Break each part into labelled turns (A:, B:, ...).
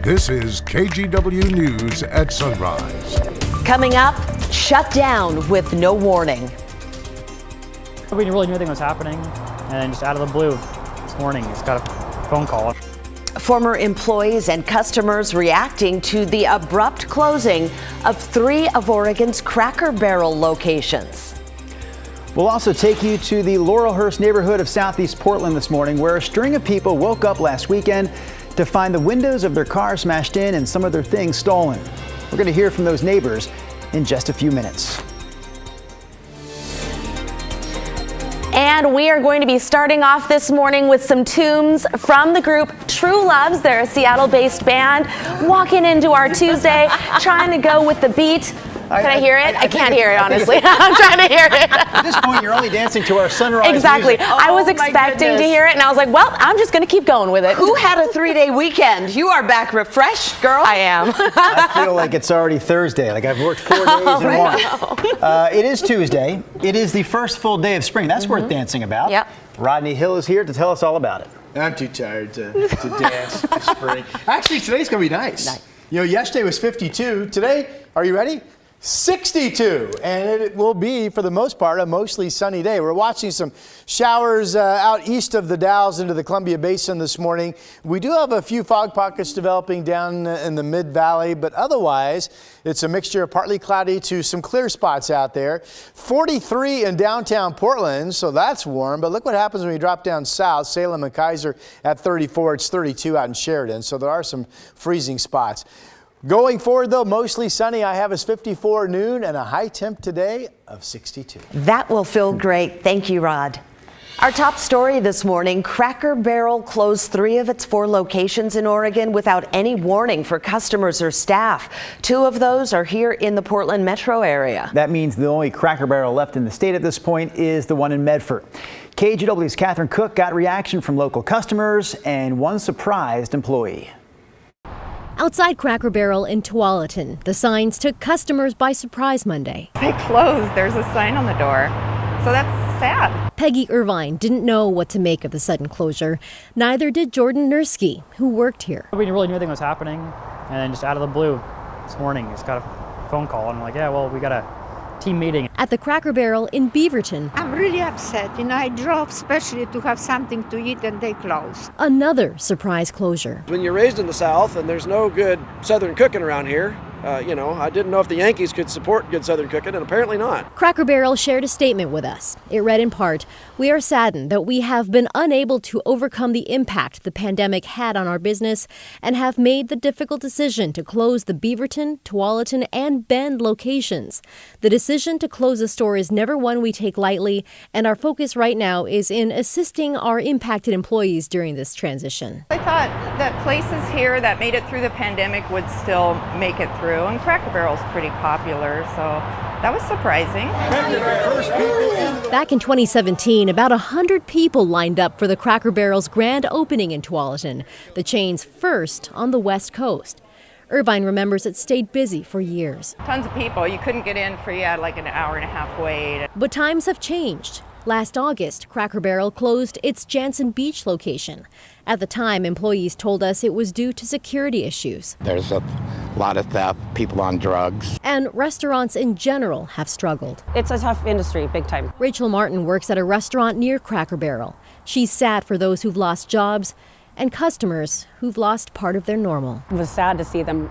A: This is KGW News at Sunrise.
B: Coming up, shut down with no warning.
C: We really knew anything was happening, and then just out of the blue this morning, just got a phone call.
B: Former employees and customers reacting to the abrupt closing of 3 of Oregon's Cracker Barrel locations.
D: We'll also take you to the Laurelhurst neighborhood of Southeast Portland this morning, where a string of people woke up last weekend to find the windows of their car smashed in and some of their things stolen. We're going to hear from those neighbors in just a few minutes.
B: And we are going to be starting off this morning with some tunes from the group True Loves. They're a Seattle-based band walking into our Tuesday, trying to go with the beat. Can I hear it? I can't hear it, honestly. I'm trying to hear it.
D: At this point, you're only dancing to our sunrise
B: Exactly.
D: music.
B: I was expecting to hear it, and I was like, well, I'm just going to keep going with it.
E: Who had a 3-day weekend? You are back refreshed, girl.
B: I am.
D: I feel like it's already Thursday, like I've worked 4 days in one. It is Tuesday. It is the first full day of spring. That's worth dancing about.
B: Yep.
D: Rodney Hill is here to tell us all about it.
F: I'm too tired to dance this spring. Actually, today's going to be nice. You know, yesterday was 52. Today, are you ready? 62, and it will be, for the most part, a mostly sunny day. We're watching some showers out east of the Dalles into the Columbia Basin this morning. We do have a few fog pockets developing down in the mid-valley, but otherwise, it's a mixture of partly cloudy to some clear spots out there. 43 in downtown Portland, so that's warm, but look what happens when you drop down south. Salem and Kaiser at 34, it's 32 out in Sheridan, so there are some freezing spots. Going forward, though, mostly sunny. I have is 54 noon and a high temp today of 62.
B: That will feel great. Thank you, Rod. Our top story this morning, Cracker Barrel closed 3 of its 4 locations in Oregon without any warning for customers or staff. 2 of those are here in the Portland metro area.
D: That means the only Cracker Barrel left in the state at this point is the one in Medford. KGW's Catherine Cook got reaction from local customers and one surprised employee.
G: Outside Cracker Barrel in Tualatin, the signs took customers by surprise Monday.
H: They closed. There's a sign on the door. So that's sad.
G: Peggy Irvine didn't know what to make of the sudden closure. Neither did Jordan Nursky, who worked here.
C: We really knew anything was happening, and then just out of the blue this morning, just got a phone call, and I'm like, yeah, well, we got a team meeting.
G: At the Cracker Barrel in Beaverton,
I: I'm really upset. I drove especially to have something to eat and they closed.
G: Another surprise closure.
J: When you're raised in the South and there's no good Southern cooking around here, I didn't know if the Yankees could support good Southern cooking, and apparently not.
G: Cracker Barrel shared a statement with us. It read in part, "We are saddened that we have been unable to overcome the impact the pandemic had on our business and have made the difficult decision to close the Beaverton, Tualatin, and Bend locations. The decision to close a store is never one we take lightly, and our focus right now is in assisting our impacted employees during this transition."
H: I thought that places here that made it through the pandemic would still make it through, and Cracker Barrel's pretty popular, so that was surprising.
G: Back in 2017, about 100 people lined up for the Cracker Barrel's grand opening in Tualatin, the chain's first on the West Coast. Irvine remembers it stayed busy for years.
H: Tons of people. You couldn't get in for, like an hour and a half wait.
G: But times have changed. Last August, Cracker Barrel closed its Jansen Beach location. At the time, employees told us it was due to security issues.
K: There's a lot of theft, people on drugs.
G: And restaurants in general have struggled.
L: It's a tough industry, big time.
G: Rachel Martin works at a restaurant near Cracker Barrel. She's sad for those who've lost jobs and customers who've lost part of their normal.
L: It was sad to see them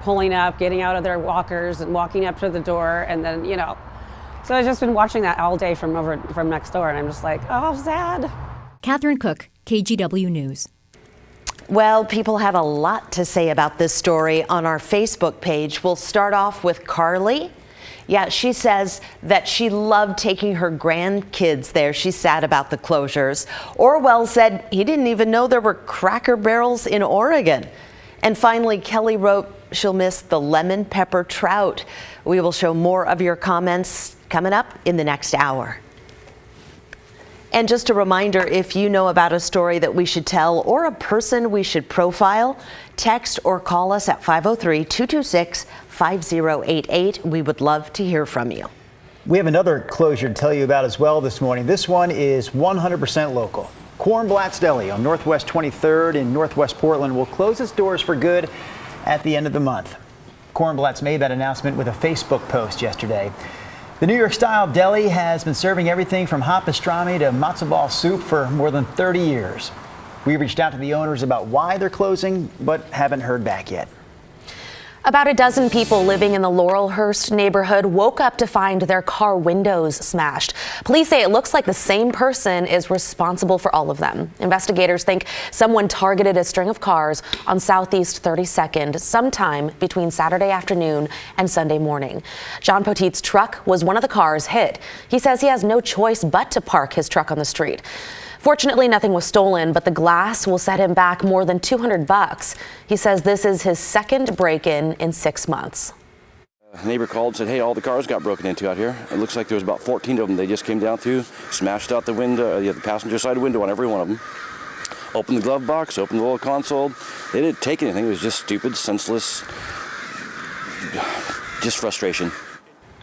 L: pulling up, getting out of their walkers and walking up to the door, and then, So I've just been watching that all day from next door, and I'm just like, oh, sad.
G: Catherine Cook, KGW News.
B: Well, people have a lot to say about this story on our Facebook page. We'll start off with Carly. Yeah, she says that she loved taking her grandkids there. She's sad about the closures. Orwell said he didn't even know there were Cracker Barrels in Oregon. And finally, Kelly wrote she'll miss the lemon pepper trout. We will show more of your comments coming up in the next hour. And just a reminder, if you know about a story that we should tell or a person we should profile, text or call us at 503-226-5088. We would love to hear from you.
D: We have another closure to tell you about as well this morning. This one is 100% local. Kornblatt's Deli on Northwest 23rd in Northwest Portland will close its doors for good at the end of the month. Kornblatt's made that announcement with a Facebook post yesterday. The New York-style deli has been serving everything from hot pastrami to matzo ball soup for more than 30 years. We reached out to the owners about why they're closing, but haven't heard back yet.
B: About a dozen people living in the Laurelhurst neighborhood woke up to find their car windows smashed. Police say it looks like the same person is responsible for all of them. Investigators think someone targeted a string of cars on Southeast 32nd sometime between Saturday afternoon and Sunday morning. John Poteet's truck was one of the cars hit. He says he has no choice but to park his truck on the street. Fortunately, nothing was stolen, but the glass will set him back more than $200. He says this is his second break-in in 6 months.
M: A neighbor called and said, hey, all the cars got broken into out here. It looks like there was about 14 of them. They just came down through, smashed out the window, the passenger side window on every one of them. Opened the glove box, opened the little console. They didn't take anything. It was just stupid, senseless, just frustration.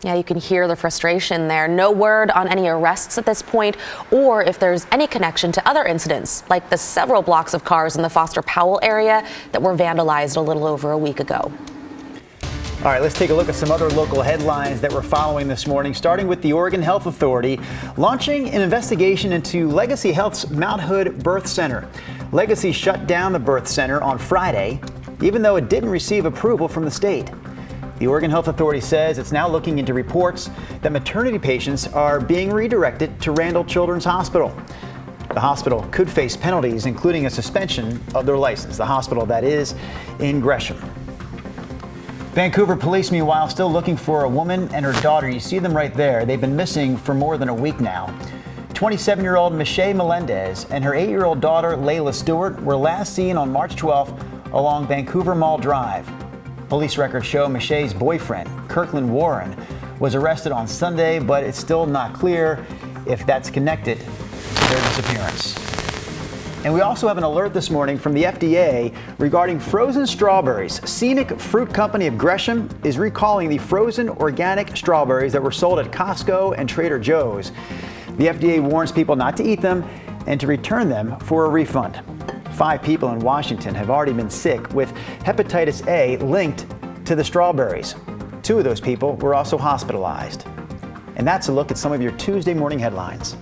B: Yeah, you can hear the frustration there. No word on any arrests at this point or if there's any connection to other incidents, like the several blocks of cars in the Foster Powell area that were vandalized a little over a week ago.
D: All right, let's take a look at some other local headlines that we're following this morning, starting with the Oregon Health Authority launching an investigation into Legacy Health's Mount Hood Birth Center. Legacy shut down the birth center on Friday, even though it didn't receive approval from the state. The Oregon Health Authority says it's now looking into reports that maternity patients are being redirected to Randall Children's Hospital. The hospital could face penalties, including a suspension of their license. The hospital, that is, in Gresham. Vancouver police, meanwhile, still looking for a woman and her daughter. You see them right there. They've been missing for more than a week now. 27-year-old Michelle Melendez and her 8-year-old daughter, Layla Stewart, were last seen on March 12th along Vancouver Mall Drive. Police records show Michelle's boyfriend, Kirkland Warren, was arrested on Sunday, but it's still not clear if that's connected to their disappearance. And we also have an alert this morning from the FDA regarding frozen strawberries. Scenic Fruit Company of Gresham is recalling the frozen organic strawberries that were sold at Costco and Trader Joe's. The FDA warns people not to eat them and to return them for a refund. 5 people in Washington have already been sick with hepatitis A linked to the strawberries. 2 of those people were also hospitalized. And that's a look at some of your Tuesday morning headlines.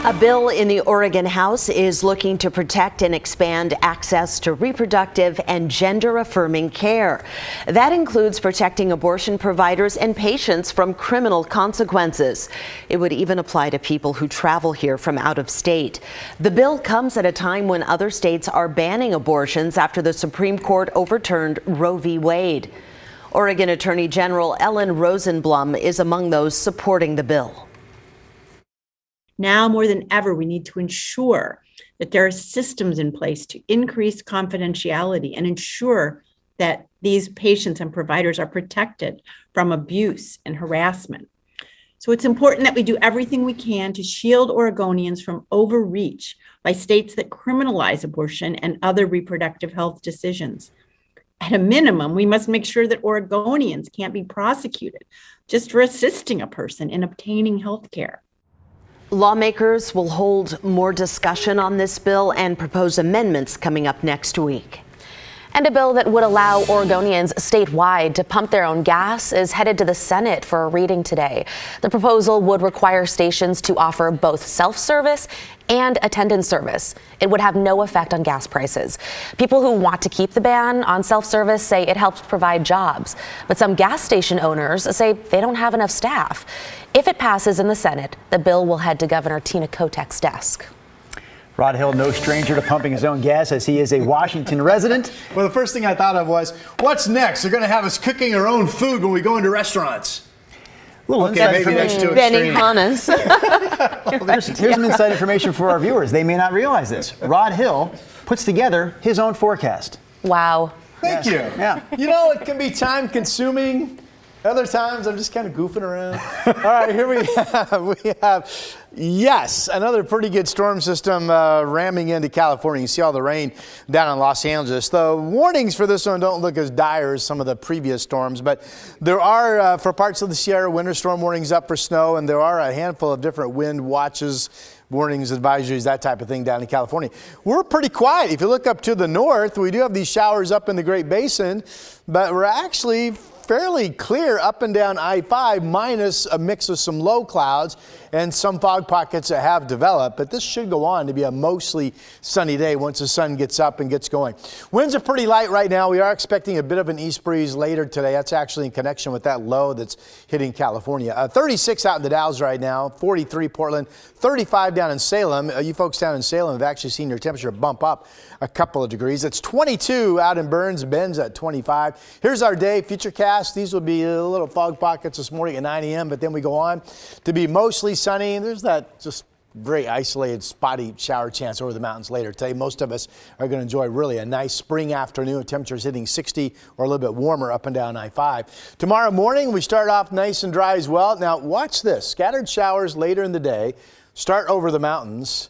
B: A bill in the Oregon House is looking to protect and expand access to reproductive and gender-affirming care. That includes protecting abortion providers and patients from criminal consequences. It would even apply to people who travel here from out of state. The bill comes at a time when other states are banning abortions after the Supreme Court overturned Roe v. Wade. Oregon Attorney General Ellen Rosenblum is among those supporting the bill.
N: Now more than ever, we need to ensure that there are systems in place to increase confidentiality and ensure that these patients and providers are protected from abuse and harassment. So it's important that we do everything we can to shield Oregonians from overreach by states that criminalize abortion and other reproductive health decisions. At a minimum, we must make sure that Oregonians can't be prosecuted just for assisting a person in obtaining health care.
B: Lawmakers will hold more discussion on this bill and propose amendments coming up next week. And a bill that would allow Oregonians statewide to pump their own gas is headed to the Senate for a reading today. The proposal would require stations to offer both self-service and attendance service. It would have no effect on gas prices. People who want to keep the ban on self-service say it helps provide jobs, but some gas station owners say they don't have enough staff. If it passes in the Senate, the bill will head to Governor Tina Kotek's desk.
D: Rod Hill, no stranger to pumping his own gas as he is a Washington resident.
F: Well, the first thing I thought of was, what's next? They're going to have us cooking our own food when we go into restaurants.
D: Maybe
F: next to
B: Benihana's.
D: Here's some inside information for our viewers. They may not realize this. Rod Hill puts together his own forecast.
B: Wow.
F: Thank you.
D: Yeah.
F: You know, it can be time consuming. Other times I'm just kind of goofing around. All right, here we have, yes, another pretty good storm system ramming into California. You see all the rain down in Los Angeles. The warnings for this one don't look as dire as some of the previous storms, but there are, for parts of the Sierra, winter storm warnings up for snow, and there are a handful of different wind watches, warnings, advisories, that type of thing down in California. We're pretty quiet. If you look up to the north, we do have these showers up in the Great Basin, but we're actually fairly clear up and down I-5, minus a mix of some low clouds and some fog pockets that have developed. But this should go on to be a mostly sunny day once the sun gets up and gets going. Winds are pretty light right now. We are expecting a bit of an east breeze later today. That's actually in connection with that low that's hitting California. 36 out in the Dalles right now, 43 Portland, 35 down in Salem. You folks down in Salem have actually seen your temperature bump up a couple of degrees. It's 22 out in Burns Bend's at 25. Here's our day futurecast. These will be little fog pockets this morning at 9 a.m., but then we go on to be mostly sunny. There's that just very isolated, spotty shower chance over the mountains later today. Most of us are going to enjoy really a nice spring afternoon. Temperatures hitting 60 or a little bit warmer up and down I-5. Tomorrow morning, we start off nice and dry as well. Now, watch this. Scattered showers later in the day start over the mountains.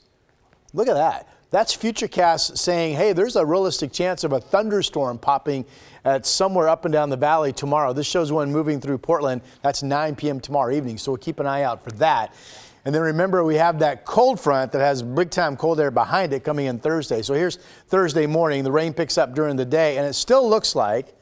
F: Look at that. That's Futurecast saying, hey, there's a realistic chance of a thunderstorm popping at somewhere up and down the valley tomorrow. This shows one moving through Portland. That's 9 p.m. tomorrow evening, so we'll keep an eye out for that. And then remember, we have that cold front that has big-time cold air behind it coming in Thursday. So here's Thursday morning. The rain picks up during the day, and it still looks like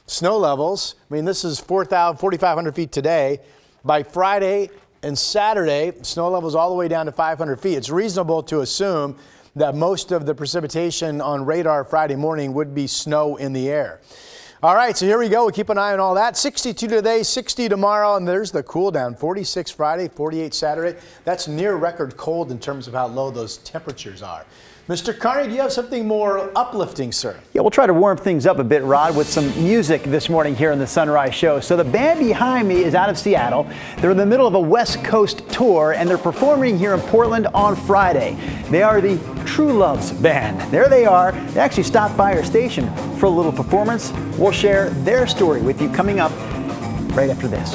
F: snow levels. I mean, this is 4,500 feet today. By Friday and Saturday, snow levels all the way down to 500 feet. It's reasonable to assume that most of the precipitation on radar Friday morning would be snow in the air. All right, so here we go. We'll keep an eye on all that. 62 today, 60 tomorrow, and there's the cool down. 46 Friday, 48 Saturday. That's near record cold in terms of how low those temperatures are. Mr. Carney, do you have something more uplifting, sir?
D: Yeah, we'll try to warm things up a bit, Rod, with some music this morning here in the Sunrise Show. So the band behind me is out of Seattle. They're in the middle of a West Coast tour, and they're performing here in Portland on Friday. They are the True Loves Band. There they are. They actually stopped by our station for a little performance. We'll share their story with you coming up right after this.